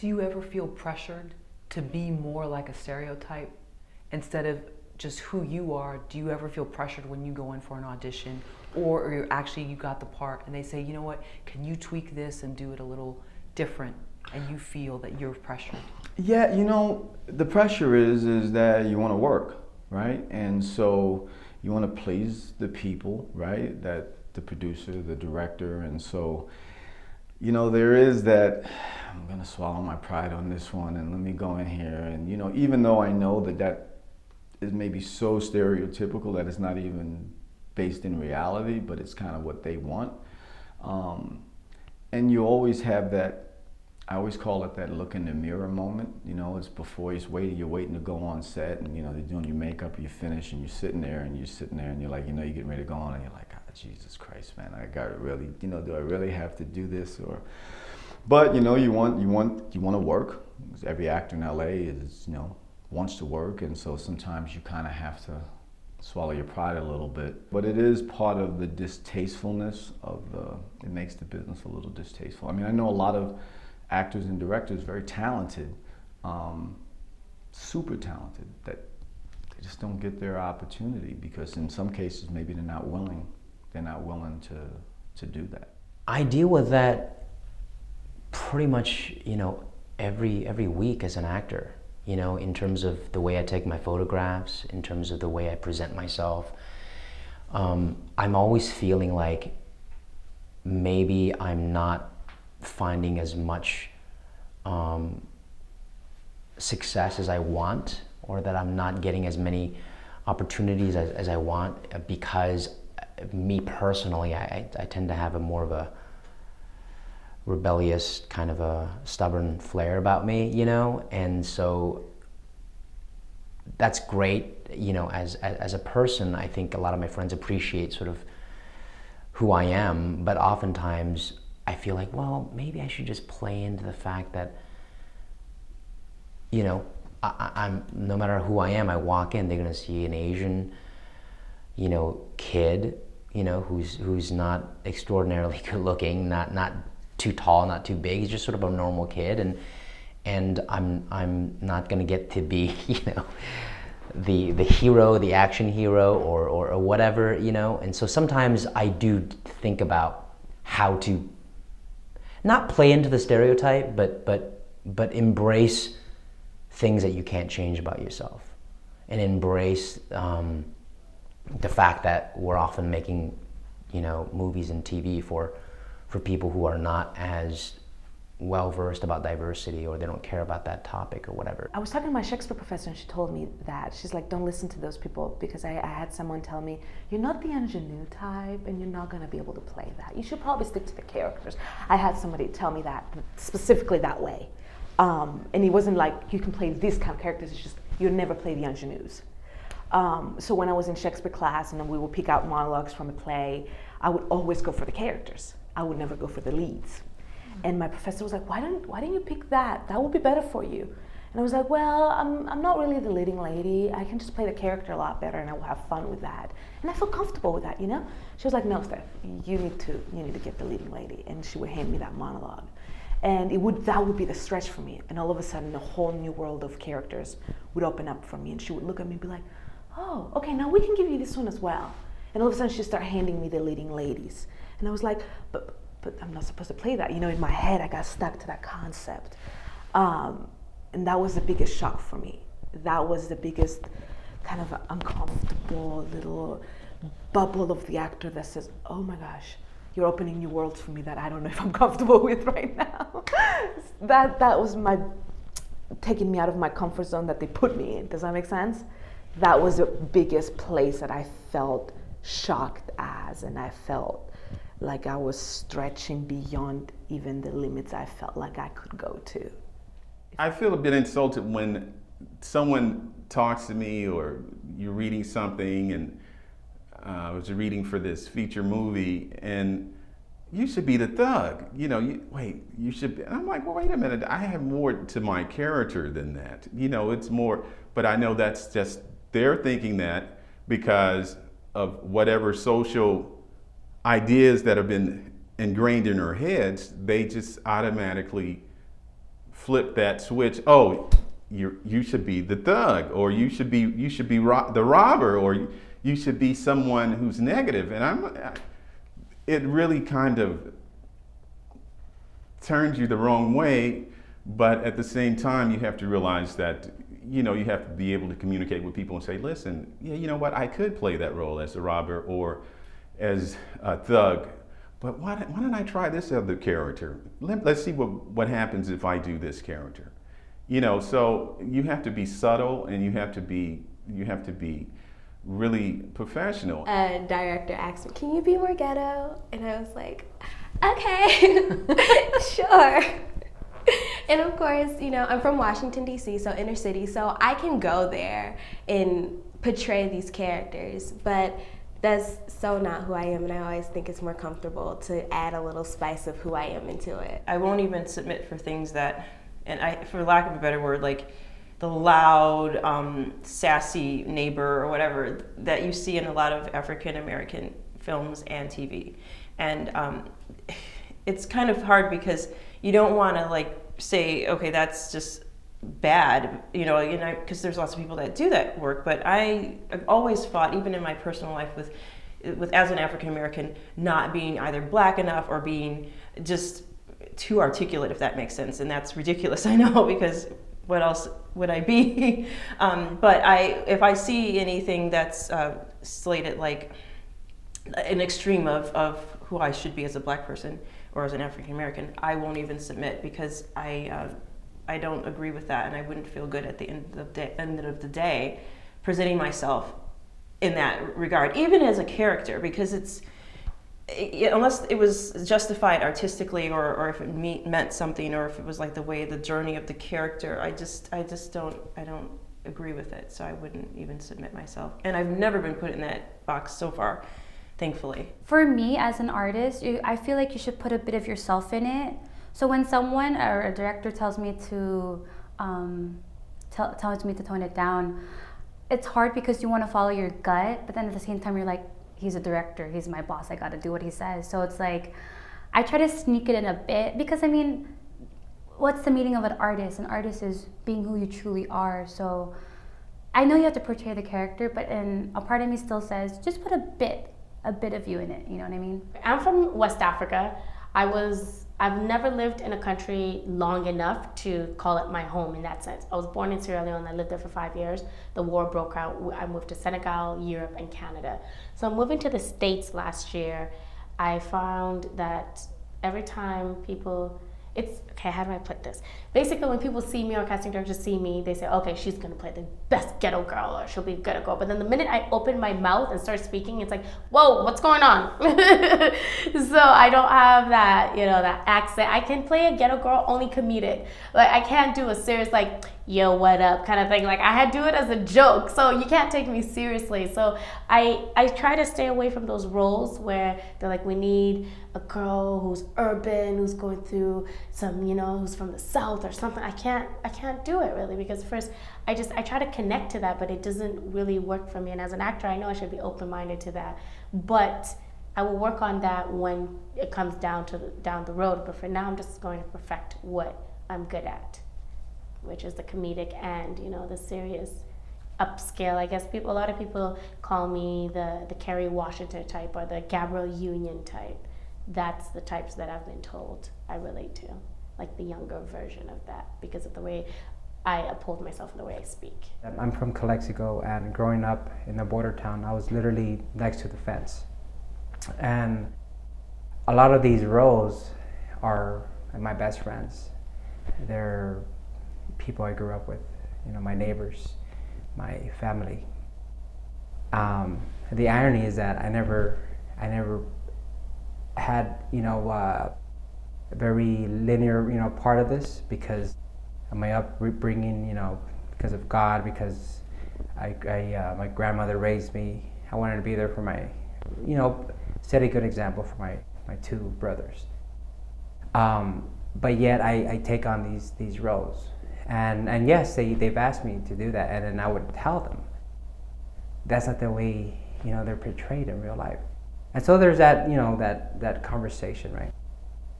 Do you ever feel pressured to be more like a stereotype instead of just who you are? Do you ever feel pressured when you go in for an audition, or you actually you got the part and they say, you know what, can you tweak this and do it a little different, and you feel that you're pressured? Yeah, you know, the pressure is that you want to work, right? And so you want to please the people, right? That the producer, the director, and so, you know, there is that, I'm gonna swallow my pride on this one and let me go in here, and you know, even though I know that that is maybe so stereotypical that it's not even based in reality, but it's kind of what they want. And you always have that, I always call it that look in the mirror moment. You know, it's before you're waiting to go on set, and you know, they're doing your makeup, you finish, and you're sitting there and you're like, you know, you're getting ready to go on, and you're like, oh, Jesus Christ, man, I got to really, you know, do I really have to do this? Or, but you know, you want to work. Every actor in LA is, you know, wants to work, and so sometimes you kind of have to swallow your pride a little bit. But it is part of the distastefulness of it makes the business a little distasteful. I mean, I know a lot of actors and directors, very talented, super talented, that they just don't get their opportunity because in some cases maybe they're not willing to do that. I deal with that pretty much, you know, every week as an actor, you know, in terms of the way I take my photographs, in terms of the way I present myself. I'm always feeling like maybe I'm not finding as much success as I want, or that I'm not getting as many opportunities as I want, because me personally, I tend to have a more of a rebellious, kind of a stubborn flair about me, you know, and so that's great, you know, as a person. I think a lot of my friends appreciate sort of who I am, but oftentimes I feel like, well, maybe I should just play into the fact that, you know, I'm no matter who I am, I walk in, they're gonna see an Asian, you know, kid, you know, who's not extraordinarily good looking, not too tall, not too big. He's just sort of a normal kid, and I'm not gonna get to be, you know, the hero, the action hero, or whatever, you know. And so sometimes I do think about how to not play into the stereotype, but embrace things that you can't change about yourself, and embrace the fact that we're often making, you know, movies and TV for people who are not as well versed about diversity, or they don't care about that topic or whatever. I was talking to my Shakespeare professor, and she told me that. She's like, don't listen to those people, because I had someone tell me, you're not the ingenue type and you're not going to be able to play that. You should probably stick to the characters. I had somebody tell me that specifically that way. And it wasn't like you can play this kind of characters, it's just you'll never play the ingenues. So when I was in Shakespeare class and then we would pick out monologues from a play, I would always go for the characters. I would never go for the leads. And my professor was like, why didn't you pick that? That would be better for you. And I was like, well, I'm not really the leading lady. I can just play the character a lot better and I will have fun with that. And I feel comfortable with that, you know? She was like, no, Steph, you need to get the leading lady. And she would hand me that monologue. And that would be the stretch for me. And all of a sudden, a whole new world of characters would open up for me. And she would look at me and be like, oh, okay, now we can give you this one as well. And all of a sudden, she'd start handing me the leading ladies. And I was like, but I'm not supposed to play that. You know, in my head, I got stuck to that concept. And that was the biggest shock for me. That was the biggest kind of uncomfortable little bubble of the actor that says, oh my gosh, you're opening new worlds for me that I don't know if I'm comfortable with right now. that was taking me out of my comfort zone that they put me in. Does that make sense? That was the biggest place that I felt shocked as, and I felt like I was stretching beyond even the limits I felt like I could go to. I feel a bit insulted when someone talks to me, or you're reading something, and I was reading for this feature movie, and you should be the thug. You know, you should be. And I'm like, well, wait a minute. I have more to my character than that. You know, it's more, but I know that's just, they're thinking that because of whatever social ideas that have been ingrained in their heads, they just automatically flip that switch. Oh, you should be the thug, or you should be the robber, or you should be someone who's negative. And it really kind of turns you the wrong way. But at the same time, you have to realize that, you know, you have to be able to communicate with people and say, listen, yeah, you know what, I could play that role as a robber or as a thug, but why don't I try this other character? Let's see what happens if I do this character. You know, so you have to be subtle, and you have to be really professional. A director asked me, can you be more ghetto? And I was like, okay, sure. And of course, you know, I'm from Washington, D.C., so inner city, so I can go there and portray these characters, but that's so not who I am, and I always think it's more comfortable to add a little spice of who I am into it. I won't even submit for things that, and for lack of a better word, like the loud, sassy neighbor or whatever that you see in a lot of African American films and TV. And it's kind of hard because you don't want to like say, okay, that's just bad, you know, because there's lots of people that do that work, but I've always fought, even in my personal life, with as an African American, not being either black enough or being just too articulate, if that makes sense. And that's ridiculous, I know, because what else would I be? But if I see anything that's slated like an extreme of who I should be as a black person or as an African American, I won't even submit, because I don't agree with that, and I wouldn't feel good at the end of the day presenting myself in that regard, even as a character, because unless it was justified artistically, or if it meant something, or if it was like the journey of the character, I don't agree with it, so I wouldn't even submit myself. And I've never been put in that box so far, thankfully. For me as an artist, I feel like you should put a bit of yourself in it. So when someone or a director tells me to tells me to tone it down, it's hard because you want to follow your gut, but then at the same time you're like, he's a director, he's my boss, I got to do what he says. So it's like I try to sneak it in a bit, because I mean, what's the meaning of an artist? An artist is being who you truly are. So I know you have to portray the character, but a part of me still says just put a bit of you in it, you know what I mean? I'm from West Africa. I've never lived in a country long enough to call it my home in that sense. I was born in Sierra Leone. I lived there for 5 years. The war broke out. I moved to Senegal, Europe, and Canada. So moving to the States last year, I found that every time people, okay, how do I put this? Basically, when people see me or casting directors see me, they say, okay, she's gonna play the best ghetto girl, or she'll be a ghetto girl. But then the minute I open my mouth and start speaking, it's like, whoa, what's going on? So I don't have that, you know, that accent. I can play a ghetto girl, only comedic. Like, I can't do a serious, like, yo, what up kind of thing. Like, I had to do it as a joke, so you can't take me seriously. So I try to stay away from those roles where they're like, we need a girl who's urban, who's going through some, you know, who's from the South or something. I can't do it really, because first I try to connect to that, but it doesn't really work for me. And as an actor, I know I should be open-minded to that, but I will work on that when it comes down the road. But for now, I'm just going to perfect what I'm good at, which is the comedic and, you know, the serious upscale. I guess a lot of people call me the Kerry Washington type or the Gabrielle Union type. That's the types that I've been told I relate to, like the younger version of that, because of the way I uphold myself and the way I speak. I'm from Calexico, and growing up in a border town, I was literally next to the fence. And a lot of these roles are my best friends. They're people I grew up with, you know, my neighbors, my family. The irony is that I never had, you know, a very linear, you know, part of this, because of my upbringing, you know, because of God, because my grandmother raised me. I wanted to be there for my, you know, set a good example for my two brothers. But yet I take on these roles. And yes, they've asked me to do that, and then I would tell them that's not the way, you know, they're portrayed in real life. And so there's that, you know, that conversation, right?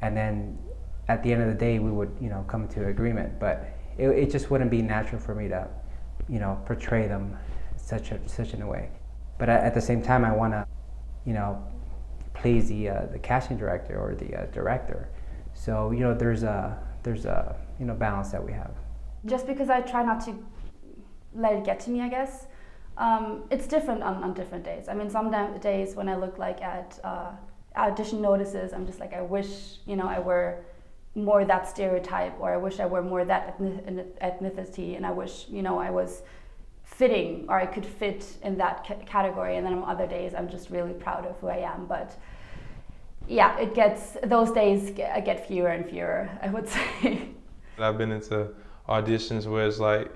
And then at the end of the day, we would, come to agreement. But it just wouldn't be natural for me to, portray them such in a way. But at the same time, I want to, please the casting director or the director. So there's a balance that we have. Just because I try not to let it get to me, I guess. It's different on different days. I mean, some days when I look like at audition notices, I'm just like, I wish, I were more that stereotype, or I wish I were more that ethnicity, and I wish, I was fitting, or I could fit in that category. And then on other days, I'm just really proud of who I am. But yeah, those days get fewer and fewer, I would say. I've been into auditions where it's like,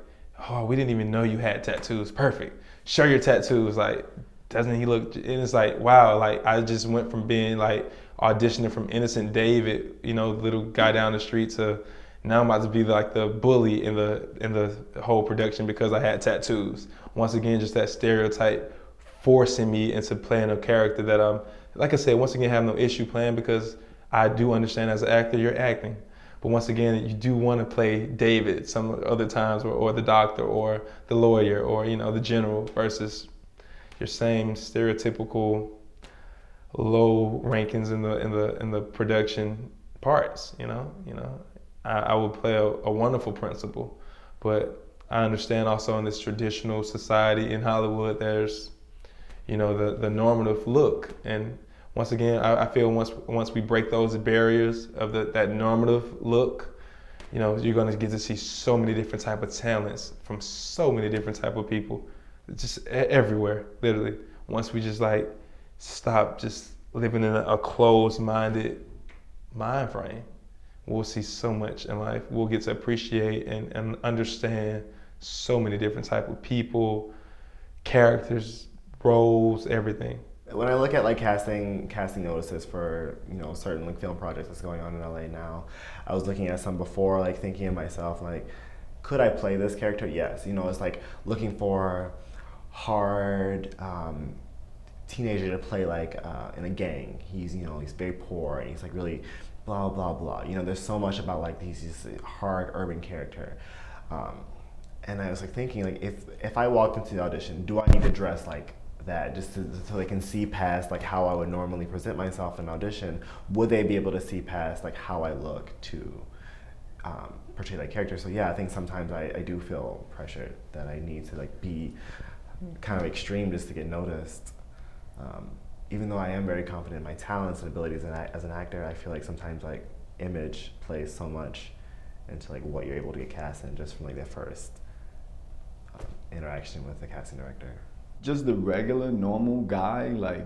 oh, we didn't even know you had tattoos. Perfect. Show your tattoos. Like, doesn't he look? And it's like, wow. Like, I just went from being like auditioning from Innocent David, little guy down the street, to now I'm about to be like the bully in the whole production because I had tattoos. Once again, just that stereotype forcing me into playing a character that I'm, like I said, once again, have no issue playing, because I do understand as an actor, you're acting. But once again, you do want to play David some other times, or the doctor, or the lawyer, or the general, versus your same stereotypical low rankings in the production parts. I would play a wonderful principal, but I understand also in this traditional society in Hollywood, there's the normative look. And once again, I feel once we break those barriers of that normative look, you're going to get to see so many different type of talents from so many different type of people, just everywhere, literally. Once we just like stop just living in a closed-minded mind frame, we'll see so much in life. We'll get to appreciate and understand so many different type of people, characters, roles, everything. When I look at like casting notices for certain like film projects that's going on in LA now, I was looking at some before, like thinking of myself like, could I play this character? Yes. It's like looking for hard teenager to play like in a gang. He's he's very poor and he's like really blah blah blah. There's so much about like this hard urban character. And I was like thinking like, if I walked into the audition, do I need to dress like that just so they can see past like how I would normally present myself in audition? Would they be able to see past like how I look to portray that character? So yeah, I think sometimes I do feel pressured that I need to like be kind of extreme just to get noticed. Even though I am very confident in my talents and abilities as an actor, I feel like sometimes like image plays so much into like what you're able to get cast in just from like that first interaction with the casting director. Just the regular, normal guy, like,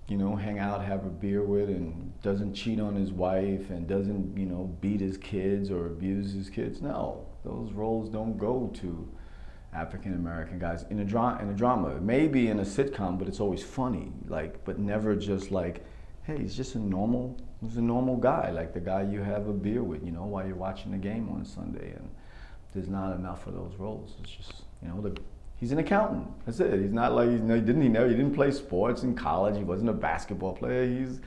hang out, have a beer with, and doesn't cheat on his wife, and doesn't, beat his kids or abuse his kids. No, those roles don't go to African-American guys in a drama. Maybe in a sitcom, but it's always funny, like, but never just like, hey, he's just a normal guy, like the guy you have a beer with, while you're watching the game on Sunday. And there's not enough of those roles. It's just, he's an accountant. That's it. He's not like, he didn't play sports in college. He wasn't a basketball player. He's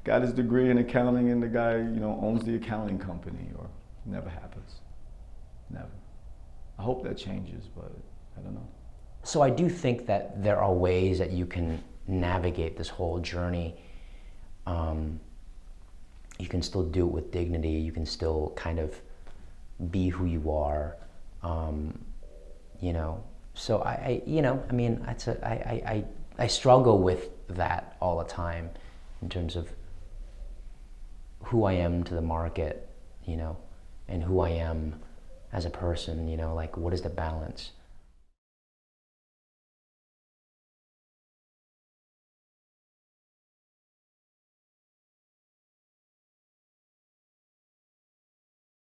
got his degree in accounting, and the guy, owns the accounting company. Or never happens. Never. I hope that changes, but I don't know. So I do think that there are ways that you can navigate this whole journey. You can still do it with dignity. You can still kind of be who you are. So I struggle with that all the time in terms of who I am to the market, and who I am as a person, like what is the balance?